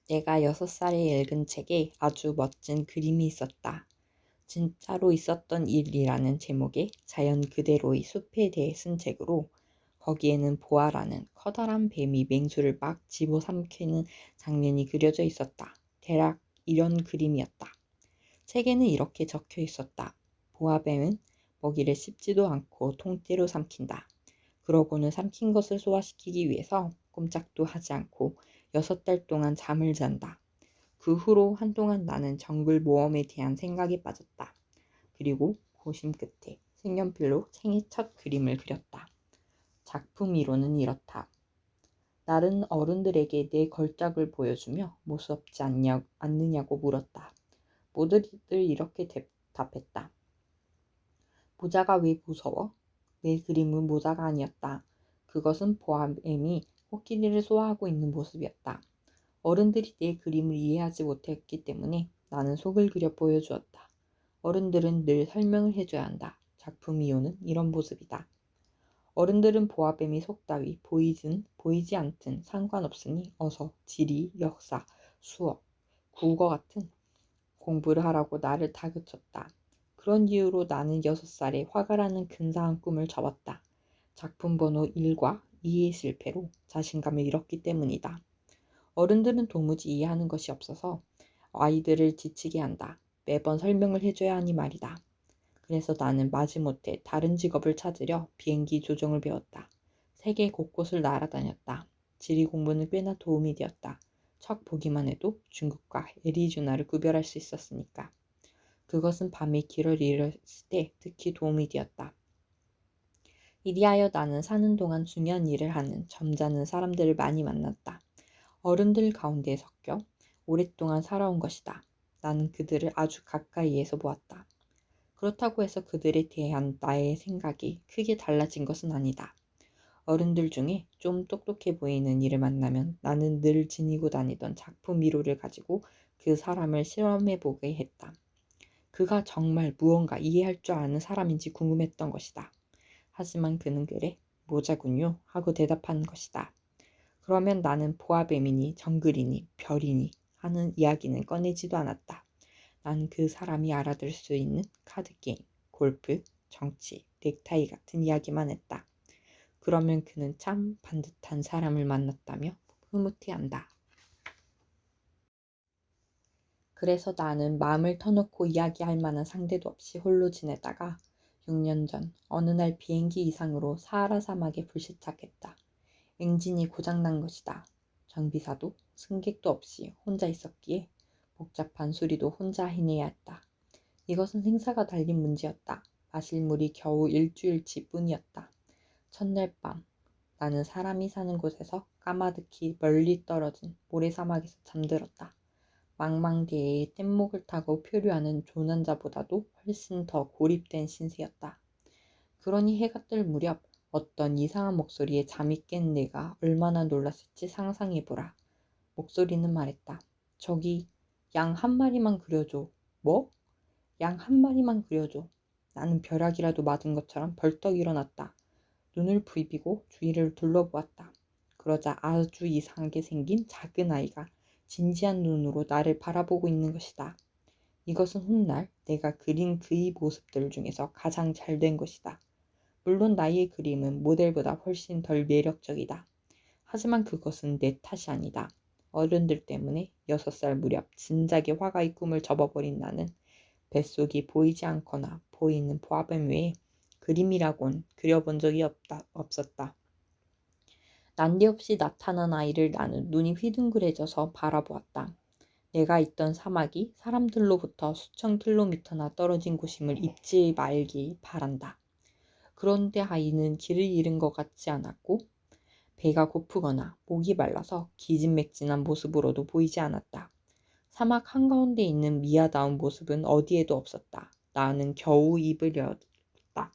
내가 6살에 읽은 책에 아주 멋진 그림이 있었다. 진짜로 있었던 일이라는 제목의 자연 그대로의 숲에 대해 쓴 책으로 거기에는 보아라는 커다란 뱀이 맹수를 막 집어삼키는 장면이 그려져 있었다. 대략 이런 그림이었다. 책에는 이렇게 적혀 있었다. 보아뱀은 먹이를 씹지도 않고 통째로 삼킨다. 그러고는 삼킨 것을 소화시키기 위해서 꼼짝도 하지 않고 6달 동안 잠을 잔다. 그 후로 한동안 나는 정글 모험에 대한 생각에 빠졌다. 그리고 고심 끝에 색연필로 생애 첫 그림을 그렸다. 작품 이론은 이렇다. 나는 어른들에게 내 걸작을 보여주며 무섭지 않느냐고 물었다. 모두들 이렇게 답했다. 모자가 왜 무서워? 내 그림은 모자가 아니었다. 그것은 보아뱀이 코끼리를 소화하고 있는 모습이었다. 어른들이 내 그림을 이해하지 못했기 때문에 나는 속을 그려 보여주었다. 어른들은 늘 설명을 해줘야 한다. 작품 이유는 이런 모습이다. 어른들은 보아뱀이 속 따위 보이지 않든 상관없으니 어서 지리, 역사, 수업, 국어 같은 공부를 하라고 나를 다그쳤다. 그런 이유로 나는 6살에 화가 나는 근사한 꿈을 접었다. 작품 번호 1과 2의 실패로 자신감을 잃었기 때문이다. 어른들은 도무지 이해하는 것이 없어서 아이들을 지치게 한다. 매번 설명을 해줘야 하니 말이다. 그래서 나는 마지못해 다른 직업을 찾으려 비행기 조종을 배웠다. 세계 곳곳을 날아다녔다. 지리 공부는 꽤나 도움이 되었다. 척 보기만 해도 중국과 애리조나를 구별할 수 있었으니까. 그것은 밤에 길을 잃었을 때 특히 도움이 되었다. 이리하여 나는 사는 동안 중요한 일을 하는 점잖은 사람들을 많이 만났다. 어른들 가운데 섞여 오랫동안 살아온 것이다. 나는 그들을 아주 가까이에서 보았다. 그렇다고 해서 그들에 대한 나의 생각이 크게 달라진 것은 아니다. 어른들 중에 좀 똑똑해 보이는 이를 만나면 나는 늘 지니고 다니던 작품 미로를 가지고 그 사람을 실험해 보게 했다. 그가 정말 무언가 이해할 줄 아는 사람인지 궁금했던 것이다. 하지만 그는 그래, 모자군요 하고 대답한 것이다. 그러면 나는 보아뱀이니 정글이니 별이니 하는 이야기는 꺼내지도 않았다. 난 그 사람이 알아들을 수 있는 카드게임, 골프, 정치, 넥타이 같은 이야기만 했다. 그러면 그는 참 반듯한 사람을 만났다며 흐뭇해한다. 그래서 나는 마음을 터놓고 이야기할 만한 상대도 없이 홀로 지내다가 6년 전 어느 날 비행기 이상으로 사하라 사막에 불시착했다. 엔진이 고장난 것이다. 정비사도 승객도 없이 혼자 있었기에 복잡한 수리도 혼자 해내야 했다. 이것은 생사가 달린 문제였다. 마실 물이 겨우 일주일치 뿐이었다. 첫날 밤 나는 사람이 사는 곳에서 까마득히 멀리 떨어진 모래사막에서 잠들었다. 망망대해의 뗏목을 타고 표류하는 조난자보다도 훨씬 더 고립된 신세였다. 그러니 해가 뜰 무렵 어떤 이상한 목소리에 잠이 깬 내가 얼마나 놀랐을지 상상해보라. 목소리는 말했다. 저기 양 한 마리만 그려줘. 뭐? 양 한 마리만 그려줘. 나는 벼락이라도 맞은 것처럼 벌떡 일어났다. 눈을 부비고 주위를 둘러보았다. 그러자 아주 이상하게 생긴 작은 아이가 진지한 눈으로 나를 바라보고 있는 것이다. 이것은 훗날 내가 그린 그의 모습들 중에서 가장 잘 된 것이다. 물론 나의 그림은 모델보다 훨씬 덜 매력적이다. 하지만 그것은 내 탓이 아니다. 어른들 때문에 6살 무렵 진작에 화가의 꿈을 접어버린 나는 뱃속이 보이지 않거나 보이는 보아뱀 외에 그림이라곤 그려본 적이 없었다. 난데없이 나타난 아이를 나는 눈이 휘둥그레져서 바라보았다. 내가 있던 사막이 사람들로부터 수천 킬로미터나 떨어진 곳임을 잊지 말기 바란다. 그런데 아이는 길을 잃은 것 같지 않았고 배가 고프거나 목이 말라서 기진맥진한 모습으로도 보이지 않았다. 사막 한가운데 있는 미아다운 모습은 어디에도 없었다. 나는 겨우 입을 열었다.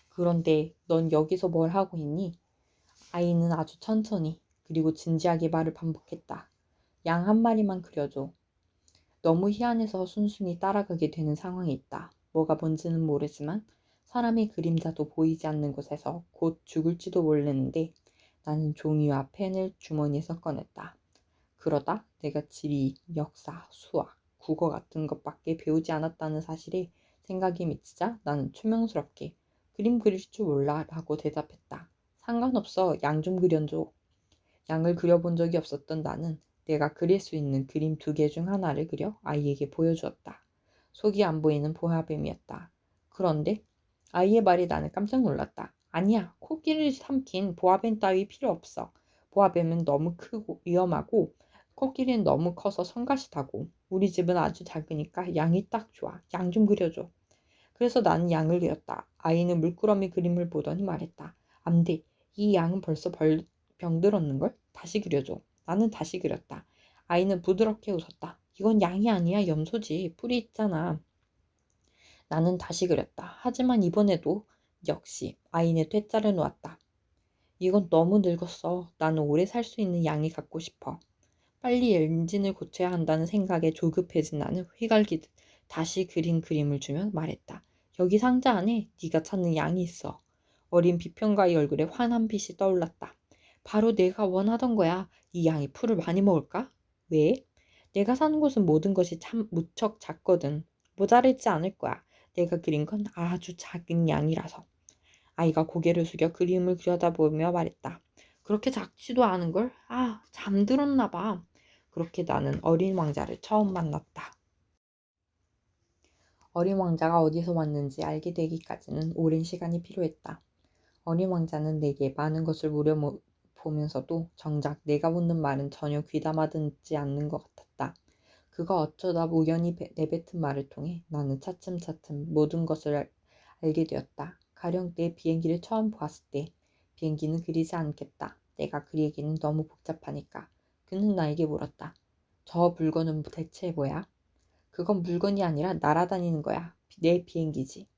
그런데 넌 여기서 뭘 하고 있니? 아이는 아주 천천히 그리고 진지하게 말을 반복했다. 양 한 마리만 그려줘. 너무 희한해서 순순히 따라가게 되는 상황이 있다. 뭐가 뭔지는 모르지만 사람의 그림자도 보이지 않는 곳에서 곧 죽을지도 모르는데 나는 종이와 펜을 주머니에서 꺼냈다. 그러다 내가 지리, 역사, 수학, 국어 같은 것밖에 배우지 않았다는 사실에 생각이 미치자 나는 투명스럽게 그림 그릴 줄 몰라 라고 대답했다. 상관없어. 양 좀 그려줘. 양을 그려본 적이 없었던 나는 내가 그릴 수 있는 그림 2개 중 하나를 그려 아이에게 보여주었다. 속이 안 보이는 보아뱀이었다. 그런데 아이의 말에 나는 깜짝 놀랐다. 아니야, 코끼리를 삼킨 보아뱀 따위 필요 없어. 보아뱀은 너무 크고 위험하고 코끼리는 너무 커서 성가시다고. 우리 집은 아주 작으니까 양이 딱 좋아. 양 좀 그려줘. 그래서 나는 양을 그렸다. 아이는 물끄러미 그림을 보더니 말했다. 안 돼. 이 양은 벌써 병들었는걸? 다시 그려줘. 나는 다시 그렸다. 아이는 부드럽게 웃었다. 이건 양이 아니야. 염소지. 뿔이 있잖아. 나는 다시 그렸다. 하지만 이번에도 역시 아이는 퇴짜를 놓았다. 이건 너무 늙었어. 나는 오래 살 수 있는 양이 갖고 싶어. 빨리 엔진을 고쳐야 한다는 생각에 조급해진 나는 휘갈기듯 다시 그린 그림을 주며 말했다. 여기 상자 안에 네가 찾는 양이 있어. 어린 비평가의 얼굴에 환한 빛이 떠올랐다. 바로 내가 원하던 거야. 이 양이 풀을 많이 먹을까? 왜? 내가 사는 곳은 모든 것이 참 무척 작거든. 모자르지 않을 거야. 내가 그린 건 아주 작은 양이라서. 아이가 고개를 숙여 그림을 그려다보며 말했다. 그렇게 작지도 않은걸? 아, 잠들었나 봐. 그렇게 나는 어린 왕자를 처음 만났다. 어린 왕자가 어디서 왔는지 알게 되기까지는 오랜 시간이 필요했다. 어린 왕자는 내게 많은 것을 물어보면서도 정작 내가 묻는 말은 전혀 귀담아 듣지 않는 것 같았다. 그가 어쩌다 우연히 내뱉은 말을 통해 나는 차츰차츰 모든 것을 알게 되었다. 가령 내 비행기를 처음 보았을 때 비행기는 그리지 않겠다. 내가 그리기는 너무 복잡하니까. 그는 나에게 물었다. 저 물건은 대체 뭐야? 그건 물건이 아니라 날아다니는 거야. 내 비행기지.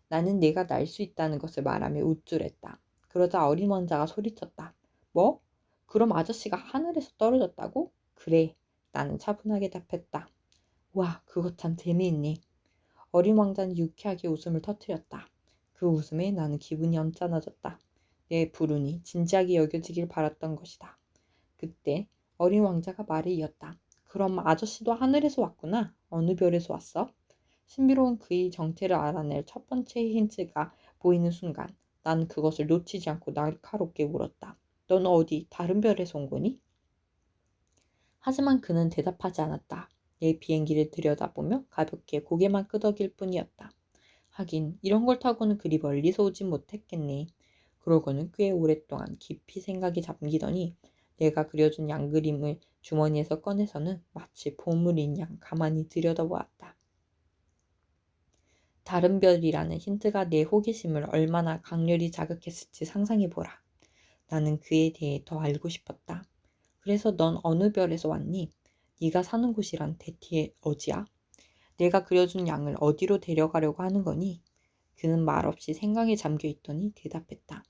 나는 내가 날 수 있다는 것을 말하며 우쭐했다. 그러자 어린 왕자가 소리쳤다. 뭐? 그럼 아저씨가 하늘에서 떨어졌다고? 그래. 나는 차분하게 답했다. 와, 그거 참 재미있네. 어린 왕자는 유쾌하게 웃음을 터뜨렸다. 그 웃음에 나는 기분이 언짢아졌다. 내 불운이 진지하게 여겨지길 바랐던 것이다. 그때 어린 왕자가 말을 이었다. 그럼 아저씨도 하늘에서 왔구나. 어느 별에서 왔어? 신비로운 그의 정체를 알아낼 첫 번째 힌트가 보이는 순간 나는 그것을 놓치지 않고 날카롭게 물었다. 넌 어디 다른 별에서 온 거니? 하지만 그는 대답하지 않았다. 내 비행기를 들여다보며 가볍게 고개만 끄덕일 뿐이었다. 하긴 이런 걸 타고는 그리 멀리서 오진 못했겠네. 그러고는 꽤 오랫동안 깊이 생각이 잠기더니 내가 그려준 양 그림을 주머니에서 꺼내서는 마치 보물인 양 가만히 들여다보았다. 다른 별이라는 힌트가 내 호기심을 얼마나 강렬히 자극했을지 상상해보라. 나는 그에 대해 더 알고 싶었다. 그래서 넌 어느 별에서 왔니? 네가 사는 곳이란 대체 어디야? 내가 그려준 양을 어디로 데려가려고 하는 거니? 그는 말없이 생각에 잠겨 있더니 대답했다.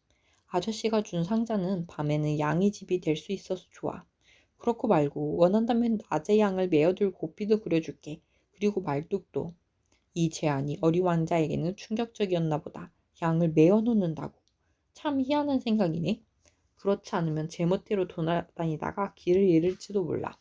아저씨가 준 상자는 밤에는 양이 집이 될 수 있어서 좋아. 그렇고 말고 원한다면 낮에 양을 메어둘 고삐도 그려줄게. 그리고 말뚝도. 이 제안이 어린 왕자에게는 충격적이었나 보다. 양을 메어 놓는다고. 참 희한한 생각이네. 그렇지 않으면 제멋대로 돌아다니다가 길을 잃을지도 몰라.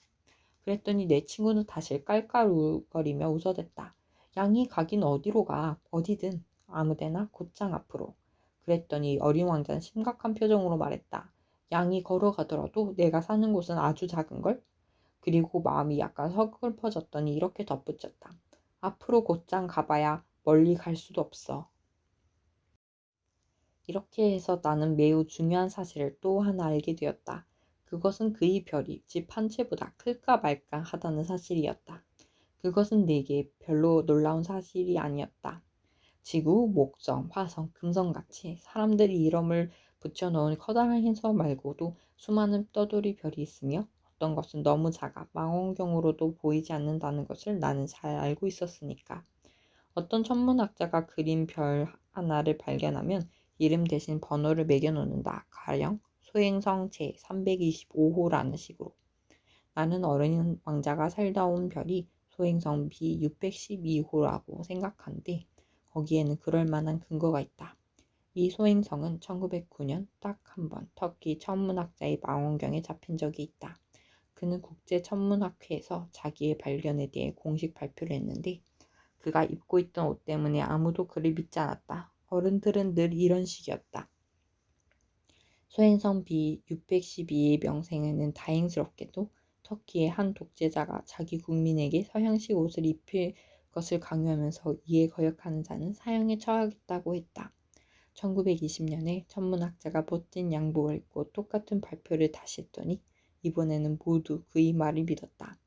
그랬더니 내 친구는 다시 깔깔거리며 웃어댔다. 양이 가긴 어디로 가? 어디든 아무데나 곧장 앞으로. 그랬더니 어린 왕자는 심각한 표정으로 말했다. 양이 걸어가더라도 내가 사는 곳은 아주 작은걸? 그리고 마음이 약간 서글퍼졌더니 이렇게 덧붙였다. 앞으로 곧장 가봐야 멀리 갈 수도 없어. 이렇게 해서 나는 매우 중요한 사실을 또 하나 알게 되었다. 그것은 그의 별이 집 한 채보다 클까 말까 하다는 사실이었다. 그것은 내게 별로 놀라운 사실이 아니었다. 지구, 목성, 화성, 금성같이 사람들이 이름을 붙여놓은 커다란 행성 말고도 수많은 떠돌이 별이 있으며 어떤 것은 너무 작아 망원경으로도 보이지 않는다는 것을 나는 잘 알고 있었으니까. 어떤 천문학자가 그린 별 하나를 발견하면 이름 대신 번호를 매겨놓는다. 가령 소행성 제325호라는 식으로. 나는 어린 왕자가 살다 온 별이 소행성 B612호라고 생각하는데 거기에는 그럴 만한 근거가 있다. 이 소행성은 1909년 딱 한 번 터키 천문학자의 망원경에 잡힌 적이 있다. 그는 국제천문학회에서 자기의 발견에 대해 공식 발표를 했는데 그가 입고 있던 옷 때문에 아무도 그를 믿지 않았다. 어른들은 늘 이런 식이었다. 소행성 B612의 명생에는 다행스럽게도 터키의 한 독재자가 자기 국민에게 서양식 옷을 입힐 것을 강요하면서 이에 거역하는 자는 사형에 처하겠다고 했다. 1920년에 천문학자가 멋진 양복을 입고 똑같은 발표를 다시 했더니 이번에는 모두 그의 말을 믿었다.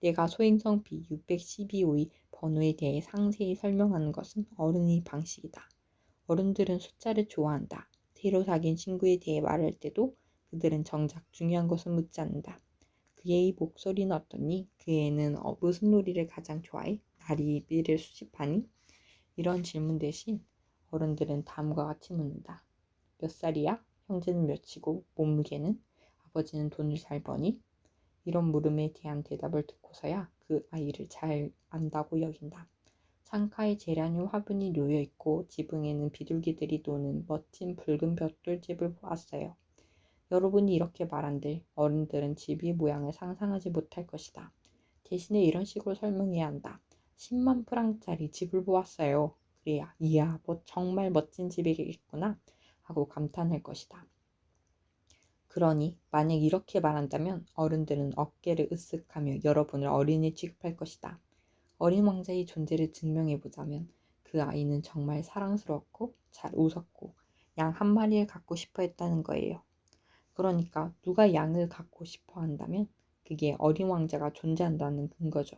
내가 소행성 B612호의 번호에 대해 상세히 설명하는 것은 어른의 방식이다. 어른들은 숫자를 좋아한다. 새로 사귄 친구에 대해 말할 때도 그들은 정작 중요한 것을 묻지 않는다. 그 애의 목소리는 어떠니? 그 애는 무슨 놀이를 가장 좋아해? 나리를 수집하니? 이런 질문 대신 어른들은 다음과 같이 묻는다. 몇 살이야? 형제는 몇이고 몸무게는? 아버지는 돈을 잘 버니? 이런 물음에 대한 대답을 듣고서야 그 아이를 잘 안다고 여긴다. 창가에 재련용 화분이 놓여 있고 지붕에는 비둘기들이 노는 멋진 붉은 벽돌집을 보았어요. 여러분이 이렇게 말한들 어른들은 집의 모양을 상상하지 못할 것이다. 대신에 이런 식으로 설명해야 한다. 10만 프랑짜리 집을 보았어요. 그래야 이야 뭐 정말 멋진 집이겠구나 하고 감탄할 것이다. 그러니 만약 이렇게 말한다면 어른들은 어깨를 으쓱하며 여러분을 어린이 취급할 것이다. 어린 왕자의 존재를 증명해보자면 그 아이는 정말 사랑스러웠고 잘 웃었고 양 한 마리를 갖고 싶어 했다는 거예요. 그러니까 누가 양을 갖고 싶어 한다면 그게 어린 왕자가 존재한다는 근거죠.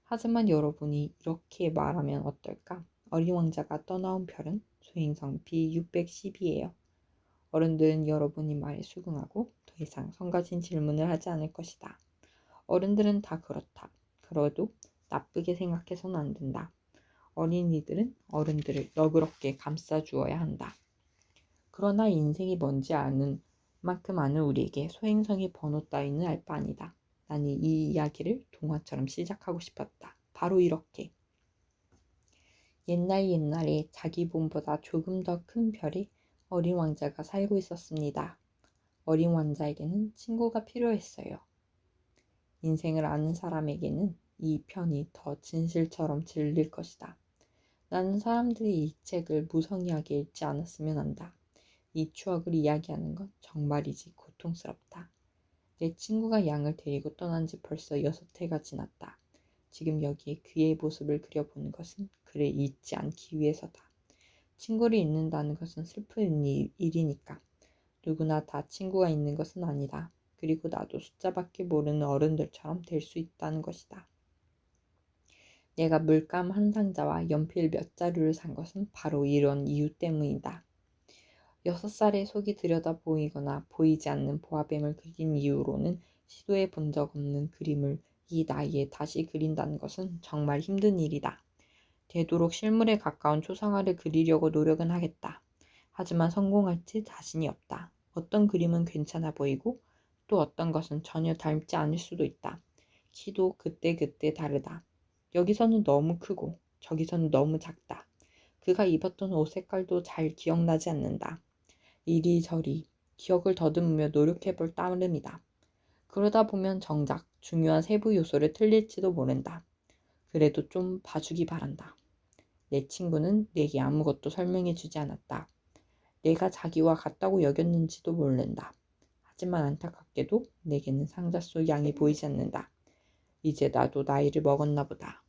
하지만 여러분이 이렇게 말하면 어떨까? 어린 왕자가 떠나온 별은 소행성 B612예요. 어른들은 여러분이 말에 수긍하고 더 이상 성가신 질문을 하지 않을 것이다. 어른들은 다 그렇다. 그래도 나쁘게 생각해서는 안 된다. 어린이들은 어른들을 너그럽게 감싸주어야 한다. 그러나 인생이 뭔지 아는 만큼 아는 우리에게 소행성의 번호 따위는 알 바 아니다. 나는 이 이야기를 동화처럼 시작하고 싶었다. 바로 이렇게. 옛날에 자기 몸보다 조금 더 큰 별에 어린 왕자가 살고 있었습니다. 어린 왕자에게는 친구가 필요했어요. 인생을 아는 사람에게는 이 편이 더 진실처럼 들릴 것이다. 나는 사람들이 이 책을 무성의하게 읽지 않았으면 한다. 이 추억을 이야기하는 건 정말이지 고통스럽다. 내 친구가 양을 데리고 떠난 지 벌써 6해가 지났다. 지금 여기에 그의 모습을 그려보는 것은 그를 잊지 않기 위해서다. 친구를 잊는다는 것은 슬픈 일이니까. 누구나 다 친구가 있는 것은 아니다. 그리고 나도 숫자밖에 모르는 어른들처럼 될 수 있다는 것이다. 내가 물감 한 상자와 연필 몇 자루를 산 것은 바로 이런 이유 때문이다. 6살의 속이 들여다 보이거나 보이지 않는 보아뱀을 그린 이후로는 시도해 본 적 없는 그림을 이 나이에 다시 그린다는 것은 정말 힘든 일이다. 되도록 실물에 가까운 초상화를 그리려고 노력은 하겠다. 하지만 성공할지 자신이 없다. 어떤 그림은 괜찮아 보이고 또 어떤 것은 전혀 닮지 않을 수도 있다. 키도 그때그때 다르다. 여기서는 너무 크고 저기서는 너무 작다. 그가 입었던 옷 색깔도 잘 기억나지 않는다. 이리저리 기억을 더듬으며 노력해볼 따름이다. 그러다 보면 정작 중요한 세부 요소를 틀릴지도 모른다. 그래도 좀 봐주기 바란다. 내 친구는 내게 아무것도 설명해주지 않았다. 내가 자기와 같다고 여겼는지도 모른다. 하지만 안타깝게도 내게는 상자 속 양이 보이지 않는다. 이제 나도 나이를 먹었나 보다.